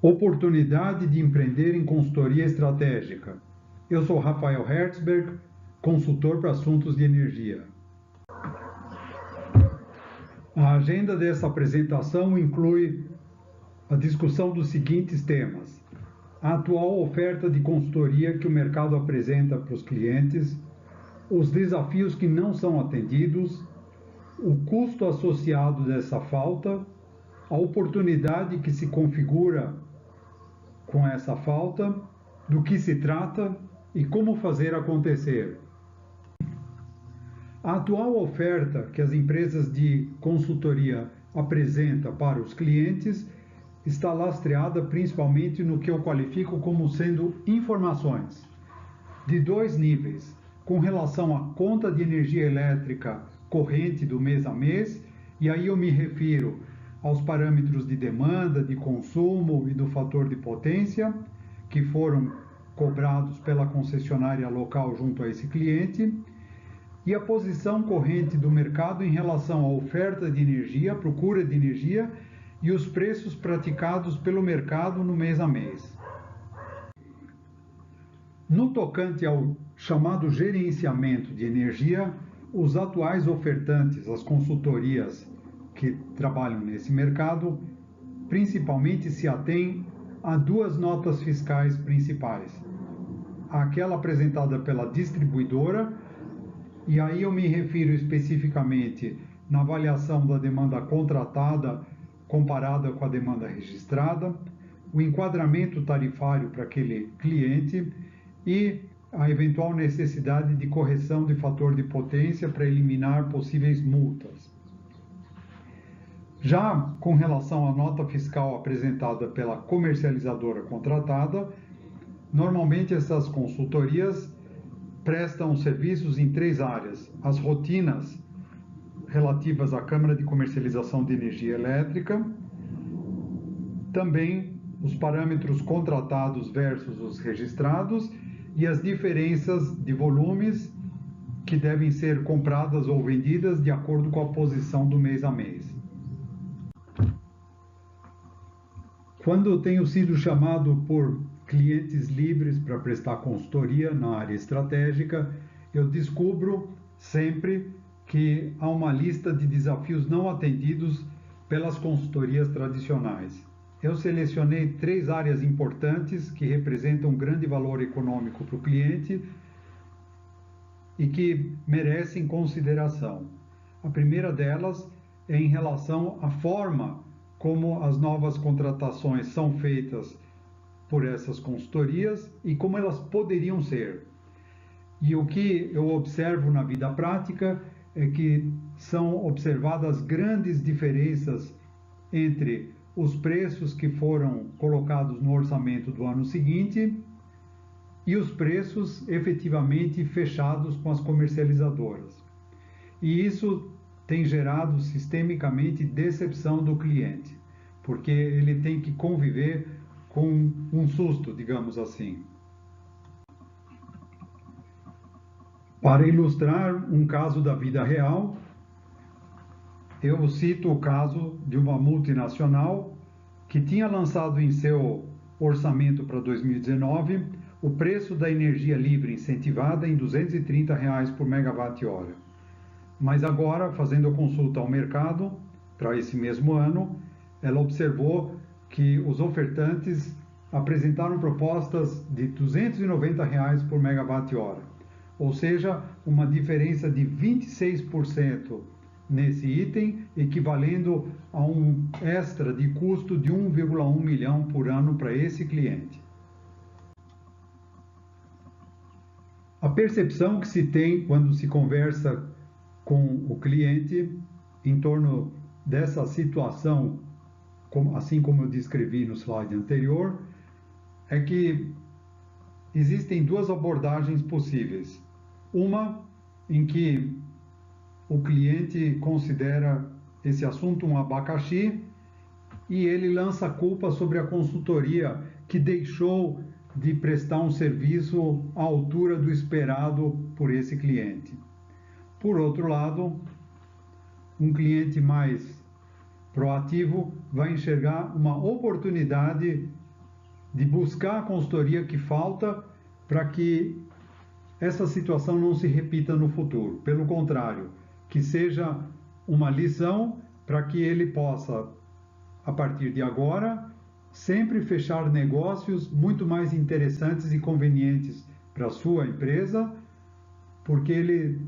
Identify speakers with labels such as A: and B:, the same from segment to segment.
A: Oportunidade de empreender em consultoria estratégica. Eu sou Rafael Hertzberg, consultor para assuntos de energia. A agenda dessa apresentação inclui a discussão dos seguintes temas: a atual oferta de consultoria que o mercado apresenta para os clientes, os desafios que não são atendidos, o custo associado dessa falta, a oportunidade que se configura com essa falta, do que se trata e como fazer acontecer. A atual oferta que as empresas de consultoria apresentam para os clientes está lastreada principalmente no que eu qualifico como sendo informações de dois níveis, com relação à conta de energia elétrica corrente do mês a mês, e aí eu me refiro aos parâmetros de demanda, de consumo e do fator de potência, que foram cobrados pela concessionária local junto a esse cliente, e a posição corrente do mercado em relação à oferta de energia, procura de energia e os preços praticados pelo mercado no mês a mês. No tocante ao chamado gerenciamento de energia, os atuais ofertantes, as consultorias que trabalham nesse mercado, principalmente se atêm a duas notas fiscais principais. Aquela apresentada pela distribuidora, e aí eu me refiro especificamente na avaliação da demanda contratada comparada com a demanda registrada, o enquadramento tarifário para aquele cliente e a eventual necessidade de correção de fator de potência para eliminar possíveis multas. Já com relação à nota fiscal apresentada pela comercializadora contratada, normalmente essas consultorias prestam serviços em três áreas: as rotinas relativas à Câmara de Comercialização de Energia Elétrica, também os parâmetros contratados versus os registrados e as diferenças de volumes que devem ser compradas ou vendidas de acordo com a posição do mês a mês. Quando eu tenho sido chamado por clientes livres para prestar consultoria na área estratégica, eu descubro sempre que há uma lista de desafios não atendidos pelas consultorias tradicionais. Eu selecionei três áreas importantes que representam grande valor econômico para o cliente e que merecem consideração. A primeira delas é em relação à forma como as novas contratações são feitas por essas consultorias e como elas poderiam ser. E o que eu observo na vida prática é que são observadas grandes diferenças entre os preços que foram colocados no orçamento do ano seguinte e os preços efetivamente fechados com as comercializadoras. E isso tem gerado sistemicamente decepção do cliente, porque ele tem que conviver com um susto, digamos assim. Para ilustrar um caso da vida real, eu cito o caso de uma multinacional que tinha lançado em seu orçamento para 2019 o preço da energia livre incentivada em R$ 230 por megawatt-hora. Mas agora, fazendo a consulta ao mercado para esse mesmo ano, ela observou que os ofertantes apresentaram propostas de R$ 290 por megawatt-hora, ou seja, uma diferença de 26% nesse item, equivalendo a um extra de custo de 1,1 milhão por ano para esse cliente. A percepção que se tem quando se conversa com o cliente em torno dessa situação, assim como eu descrevi no slide anterior, é que existem duas abordagens possíveis. Uma em que o cliente considera esse assunto um abacaxi e ele lança a culpa sobre a consultoria que deixou de prestar um serviço à altura do esperado por esse cliente. Por outro lado, um cliente mais proativo vai enxergar uma oportunidade de buscar a consultoria que falta para que essa situação não se repita no futuro. Pelo contrário, que seja uma lição para que ele possa, a partir de agora, sempre fechar negócios muito mais interessantes e convenientes para a sua empresa, porque ele,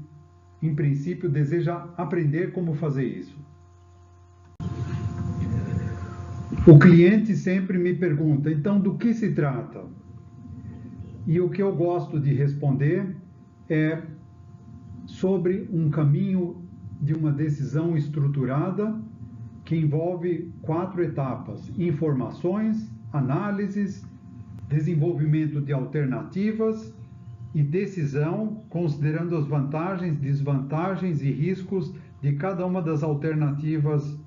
A: em princípio, deseja aprender como fazer isso. O cliente sempre me pergunta, então, do que se trata? E o que eu gosto de responder é sobre um caminho de uma decisão estruturada que envolve 4 etapas: informações, análises, desenvolvimento de alternativas e decisão, considerando as vantagens, desvantagens e riscos de cada uma das alternativas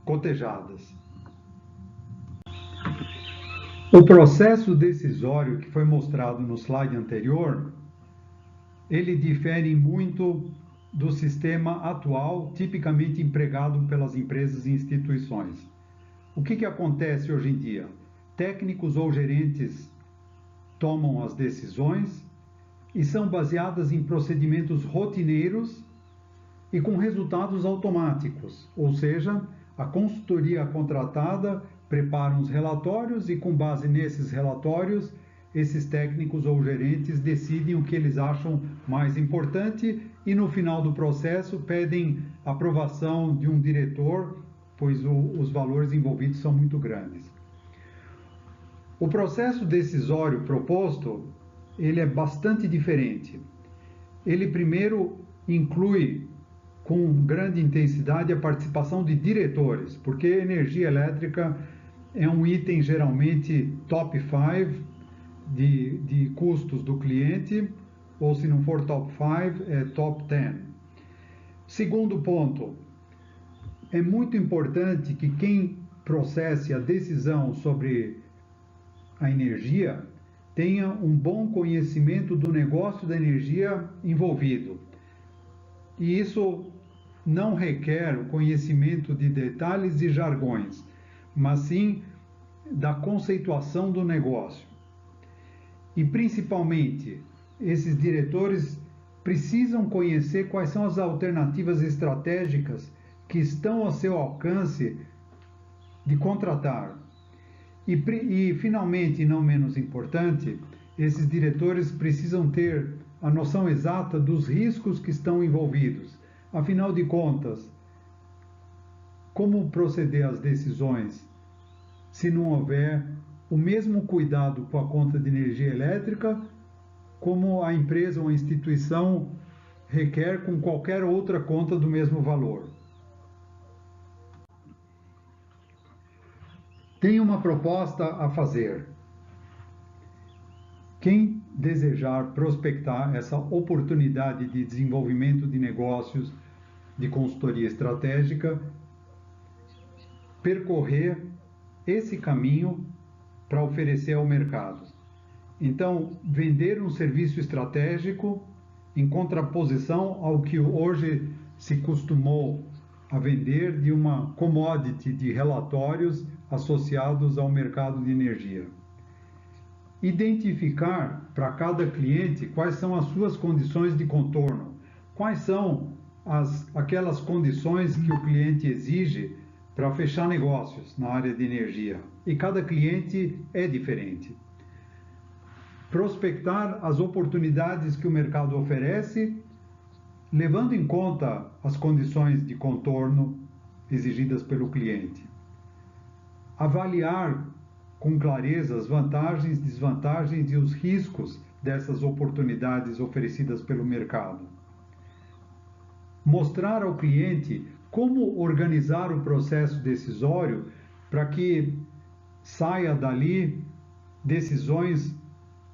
A: cotejadas. O processo decisório que foi mostrado no slide anterior, ele difere muito do sistema atual, tipicamente empregado pelas empresas e instituições. O que acontece hoje em dia? Técnicos ou gerentes tomam as decisões e são baseadas em procedimentos rotineiros e com resultados automáticos, ou seja, a consultoria contratada prepara uns relatórios e, com base nesses relatórios, esses técnicos ou gerentes decidem o que eles acham mais importante e, no final do processo, pedem aprovação de um diretor, pois os valores envolvidos são muito grandes. O processo decisório proposto, ele é bastante diferente. Ele primeiro inclui com grande intensidade a participação de diretores, porque energia elétrica é um item geralmente top 5 de custos do cliente, ou se não for top 5, é top 10. Segundo ponto, é muito importante que quem processe a decisão sobre a energia tenha um bom conhecimento do negócio da energia envolvido. E isso não requer o conhecimento de detalhes e jargões, mas sim da conceituação do negócio. E principalmente, esses diretores precisam conhecer quais são as alternativas estratégicas que estão ao seu alcance de contratar. E finalmente, não menos importante, esses diretores precisam ter a noção exata dos riscos que estão envolvidos. Afinal de contas, como proceder às decisões se não houver o mesmo cuidado com a conta de energia elétrica como a empresa ou a instituição requer com qualquer outra conta do mesmo valor? Tem uma proposta a fazer. Quem desejar prospectar essa oportunidade de desenvolvimento de negócios de consultoria estratégica, percorrer esse caminho para oferecer ao mercado. Então, vender um serviço estratégico em contraposição ao que hoje se costumou a vender de uma commodity de relatórios associados ao mercado de energia. Identificar para cada cliente quais são as suas condições de contorno, quais são aquelas condições que o cliente exige para fechar negócios na área de energia. E cada cliente é diferente. Prospectar as oportunidades que o mercado oferece, levando em conta as condições de contorno exigidas pelo cliente. Avaliar com clareza as vantagens, desvantagens e os riscos dessas oportunidades oferecidas pelo mercado. Mostrar ao cliente como organizar o processo decisório para que saia dali decisões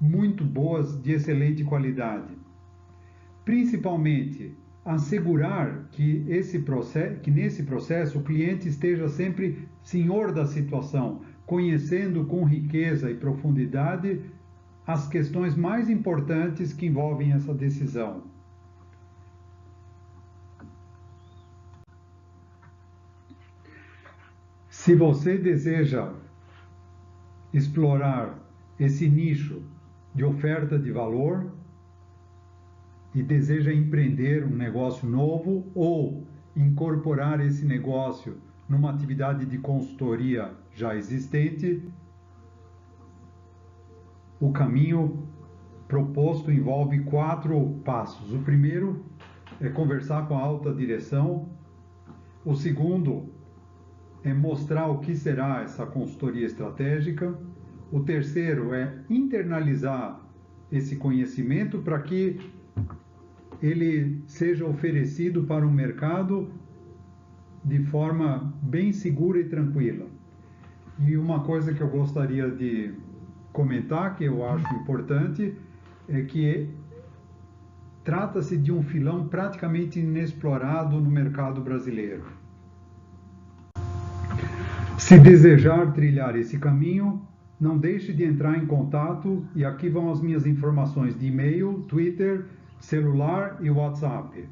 A: muito boas, de excelente qualidade. Principalmente, assegurar que nesse processo o cliente esteja sempre senhor da situação, conhecendo com riqueza e profundidade as questões mais importantes que envolvem essa decisão. Se você deseja explorar esse nicho de oferta de valor e deseja empreender um negócio novo ou incorporar esse negócio numa atividade de consultoria já existente, o caminho proposto envolve 4 passos. O primeiro é conversar com a alta direção. O segundo é mostrar o que será essa consultoria estratégica. O terceiro é internalizar esse conhecimento para que ele seja oferecido para o mercado de forma bem segura e tranquila. E uma coisa que eu gostaria de comentar, que eu acho importante, é que trata-se de um filão praticamente inexplorado no mercado brasileiro. Se desejar trilhar esse caminho, não deixe de entrar em contato e aqui vão as minhas informações de e-mail, Twitter, celular e WhatsApp.